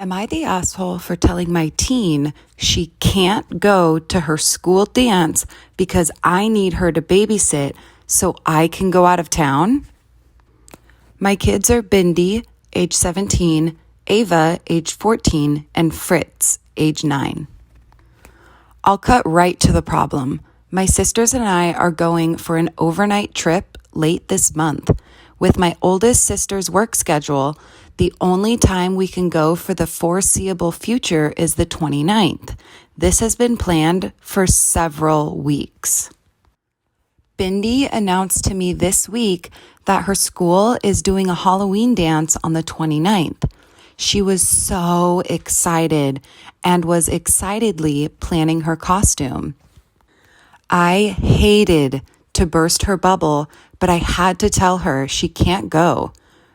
Am I the asshole for telling my teen she can't go to her school dance because I need her to babysit so I can go out of town? My kids are Bindi, age 17, Ava, age 14, and Fritz, age 9. I'll cut right to the problem. My sisters and I are going for an overnight trip late this month. With my oldest sister's work schedule, the only time we can go for the foreseeable future is the 29th. This has been planned for several weeks. Bindi announced to me this week that her school is doing a Halloween dance on the 29th. She was so excited and was excitedly planning her costume. I hated to burst her bubble, but I had to tell her she can't go.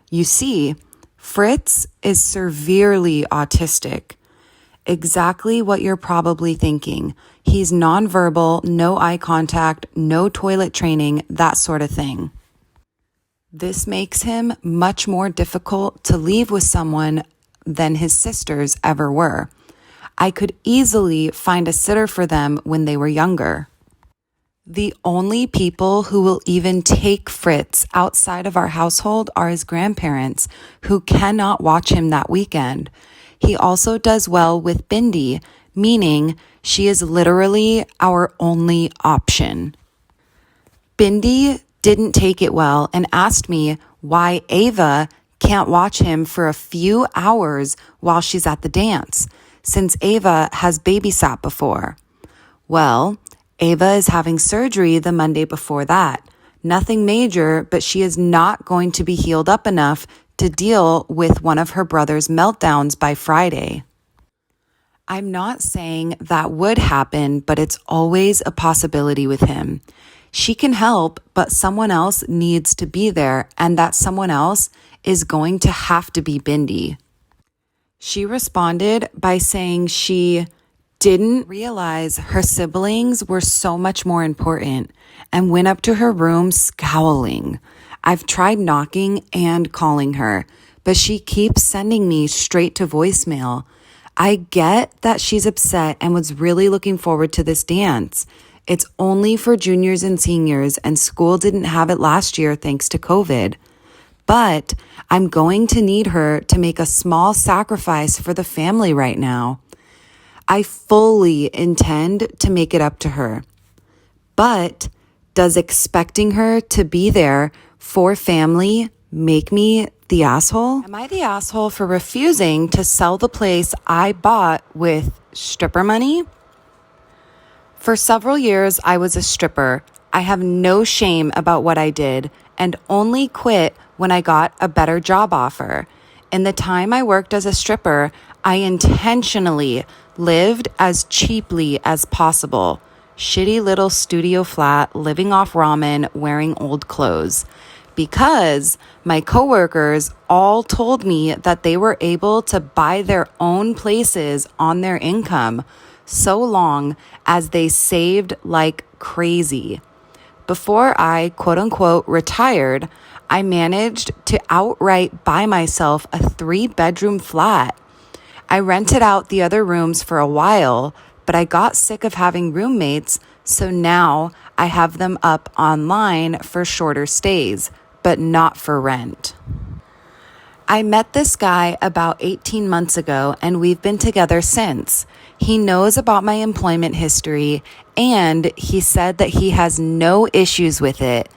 You see, Fritz is severely autistic. Exactly what you're probably thinking. He's nonverbal, no eye contact, no toilet training, that sort of thing. This makes him much more difficult to leave with someone than his sisters ever were. I could easily find a sitter for them when they were younger. The only people who will even take Fritz outside of our household are his grandparents, who cannot watch him that weekend. He also does well with Bindi, meaning she is literally our only option. Bindi didn't take it well and asked me why Ava can't watch him for a few hours while she's at the dance, since Ava has babysat before. Well, Ava is having surgery the Monday before that. Nothing major, but she is not going to be healed up enough to deal with one of her brother's meltdowns by Friday. I'm not saying that would happen, but it's always a possibility with him. She can help, but someone else needs to be there, and that someone else is going to have to be Bindi. She responded by saying she didn't realize her siblings were so much more important and went up to her room scowling. I've tried knocking and calling her, but she keeps sending me straight to voicemail. I get that she's upset and was really looking forward to this dance. It's only for juniors and seniors, and school didn't have it last year thanks to COVID. But I'm going to need her to make a small sacrifice for the family right now. I fully intend to make it up to her. But does expecting her to be there for family make me the asshole? Am I the asshole for refusing to sell the place I bought with stripper money? For several years, I was a stripper. I have no shame about what I did and only quit when I got a better job offer. In the time I worked as a stripper, I intentionally lived as cheaply as possible. Shitty little studio flat, living off ramen, wearing old clothes. Because my coworkers all told me that they were able to buy their own places on their income so long as they saved like crazy. Before I, quote unquote, retired, I managed to outright buy myself a 3-bedroom flat. I rented out the other rooms for a while, but I got sick of having roommates, so now I have them up online for shorter stays, but not for rent. I met this guy about 18 months ago, and we've been together since. He knows about my employment history, and he said that he has no issues with it,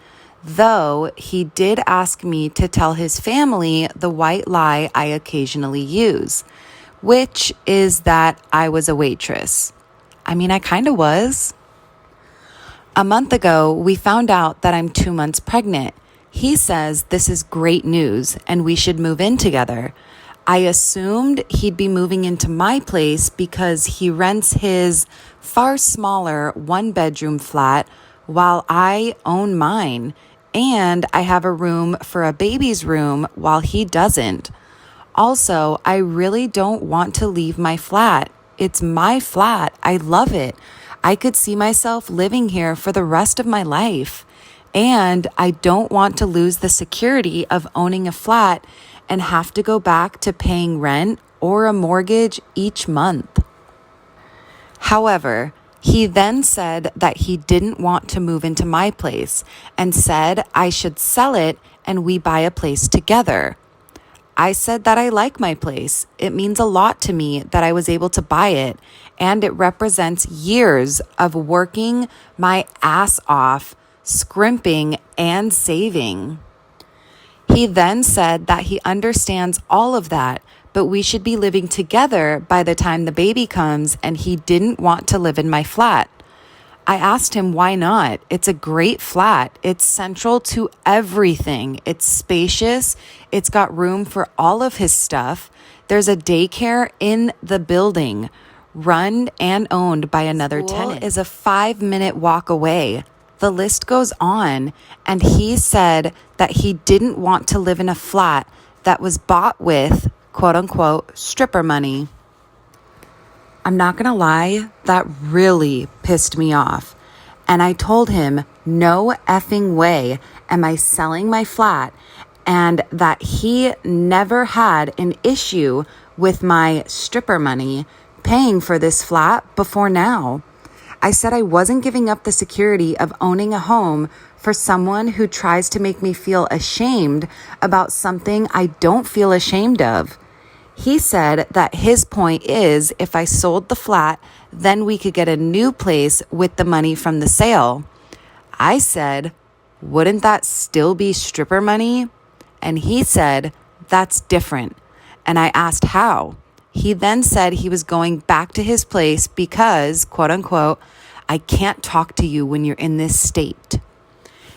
though he did ask me to tell his family the white lie I occasionally use, which is that I was a waitress. I mean, I kind of was. A month ago, we found out that I'm 2 months pregnant. He says this is great news and we should move in together. I assumed he'd be moving into my place because he rents his far smaller 1-bedroom flat while I own mine, and I have a room for a baby's room while he doesn't. Also, I really don't want to leave my flat. It's my flat. I love it. I could see myself living here for the rest of my life. And I don't want to lose the security of owning a flat and have to go back to paying rent or a mortgage each month. However, he then said that he didn't want to move into my place and said I should sell it and we buy a place together. I said that I like my place. It means a lot to me that I was able to buy it, and it represents years of working my ass off, scrimping, and saving. He then said that he understands all of that, but we should be living together by the time the baby comes, and he didn't want to live in my flat. I asked him why not. It's a great flat. It's central to everything. It's spacious. It's got room for all of his stuff. There's a daycare in the building, run and owned by another tenant. Is a 5-minute walk away. The list goes on, and he said that he didn't want to live in a flat that was bought with, quote unquote, stripper money. I'm not going to lie, that really pissed me off. And I told him, no effing way am I selling my flat, and that he never had an issue with my stripper money paying for this flat before now. I said I wasn't giving up the security of owning a home for someone who tries to make me feel ashamed about something I don't feel ashamed of. He said that his point is if I sold the flat, then we could get a new place with the money from the sale. I said, wouldn't that still be stripper money? And he said, that's different. And I asked how. He then said he was going back to his place because, quote unquote, I can't talk to you when you're in this state.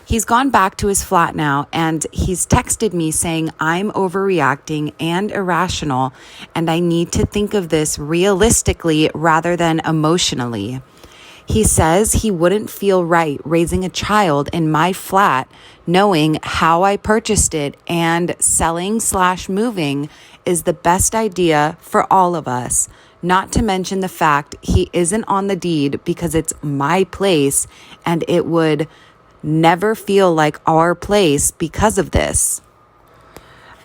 He's gone back to his flat now, and he's texted me saying I'm overreacting and irrational, and I need to think of this realistically rather than emotionally. He says he wouldn't feel right raising a child in my flat, knowing how I purchased it, and selling/moving is the best idea for all of us. Not to mention the fact he isn't on the deed because it's my place, and it would never feel like our place because of this.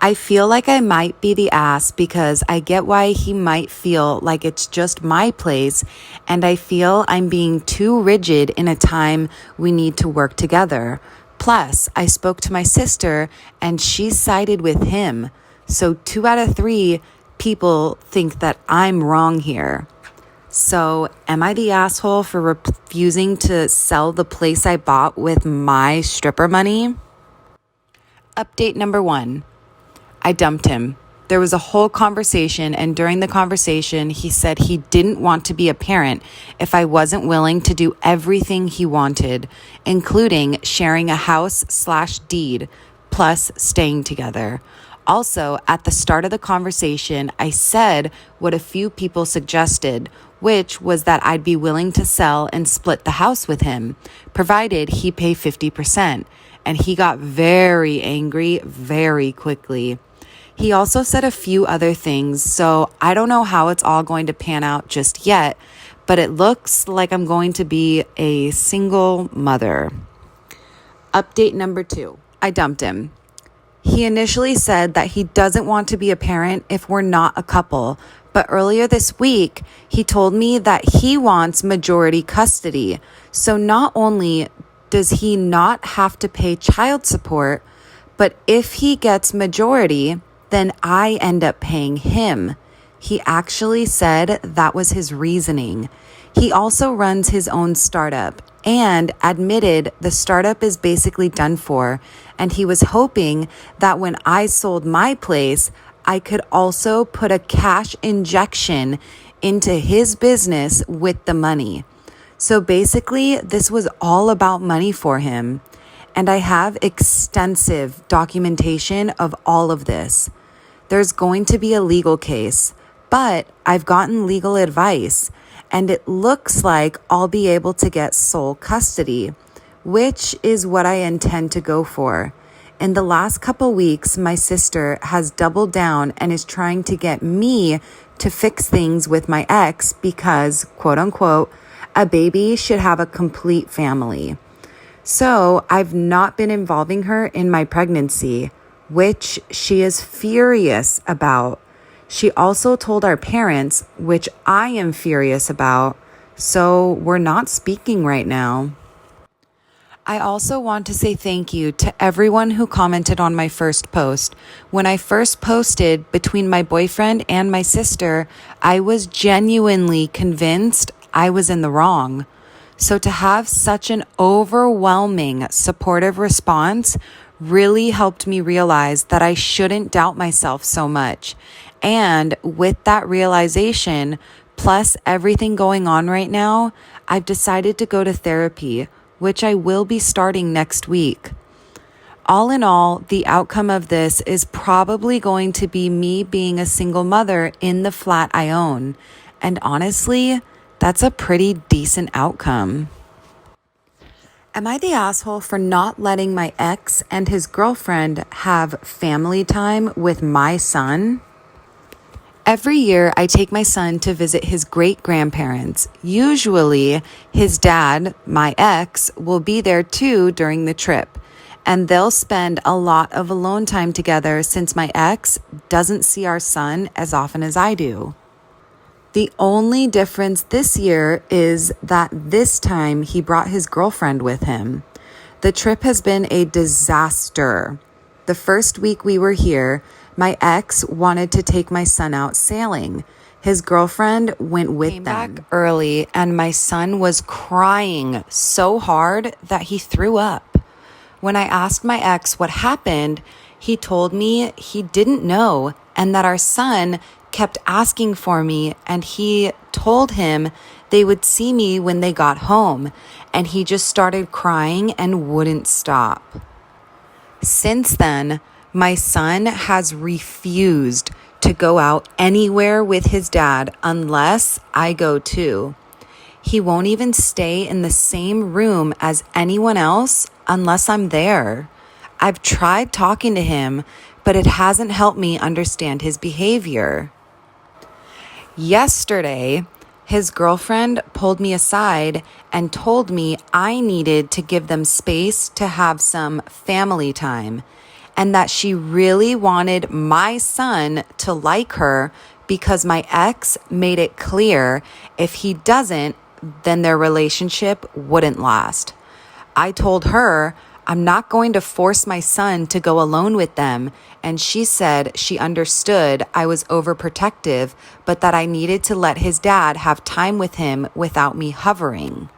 I feel like I might be the ass because I get why he might feel like it's just my place, and I feel I'm being too rigid in a time we need to work together. Plus, I spoke to my sister and she sided with him. So 2 out of 3 people think that I'm wrong here. So, am I the asshole for refusing to sell the place I bought with my stripper money? Update number 1. I dumped him. There was a whole conversation, and during the conversation, he said he didn't want to be a parent if I wasn't willing to do everything he wanted, including sharing a house/deed, plus staying together. Also, at the start of the conversation, I said what a few people suggested, which was that I'd be willing to sell and split the house with him, provided he pay 50%. And he got very angry very quickly. He also said a few other things, so I don't know how it's all going to pan out just yet, but it looks like I'm going to be a single mother. Update number 2. I dumped him. He initially said that he doesn't want to be a parent if we're not a couple, but earlier this week, he told me that he wants majority custody. So not only does he not have to pay child support, but if he gets majority, then I end up paying him. He actually said that was his reasoning. He also runs his own startup and admitted the startup is basically done for, and he was hoping that when I sold my place, I could also put a cash injection into his business with the money. So basically, this was all about money for him, and I have extensive documentation of all of this. There's going to be a legal case, but I've gotten legal advice, and it looks like I'll be able to get sole custody, which is what I intend to go for. In the last couple weeks, my sister has doubled down and is trying to get me to fix things with my ex because, quote unquote, a baby should have a complete family. So I've not been involving her in my pregnancy, which she is furious about. She also told our parents, which I am furious about, so we're not speaking right now. I also want to say thank you to everyone who commented on my first post. When I first posted between my boyfriend and my sister, I was genuinely convinced I was in the wrong. So to have such an overwhelming supportive response really helped me realize that I shouldn't doubt myself so much. And with that realization, plus everything going on right now, I've decided to go to therapy, which I will be starting next week. All in all, the outcome of this is probably going to be me being a single mother in the flat I own. And honestly, that's a pretty decent outcome. Am I the asshole for not letting my ex and his girlfriend have family time with my son? Every year, I take my son to visit his great-grandparents. Usually, his dad, my ex, will be there too during the trip. And they'll spend a lot of alone time together since my ex doesn't see our son as often as I do. The only difference this year is that this time he brought his girlfriend with him. The trip has been a disaster. The first week we were here, my ex wanted to take my son out sailing. His girlfriend went with them. Came back early, and my son was crying so hard that he threw up. When I asked my ex what happened, he told me he didn't know and that our son kept asking for me, and he told him they would see me when they got home, and he just started crying and wouldn't stop. Since then, my son has refused to go out anywhere with his dad unless I go too. He won't even stay in the same room as anyone else unless I'm there. I've tried talking to him, but it hasn't helped me understand his behavior. Yesterday, his girlfriend pulled me aside and told me I needed to give them space to have some family time, and that she really wanted my son to like her because my ex made it clear if he doesn't, then their relationship wouldn't last. I told her I'm not going to force my son to go alone with them, and she said she understood I was overprotective, but that I needed to let his dad have time with him without me hovering.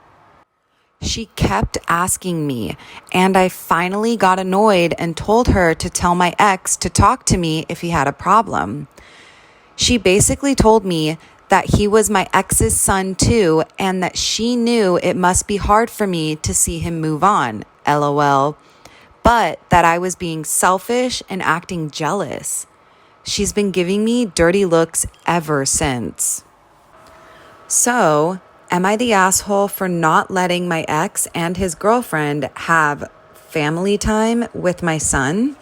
She kept asking me, and I finally got annoyed and told her to tell my ex to talk to me if he had a problem. She basically told me that he was my ex's son too, and that she knew it must be hard for me to see him move on, LOL, but that I was being selfish and acting jealous. She's been giving me dirty looks ever since. So, am I the asshole for not letting my ex and his girlfriend have family time with my son?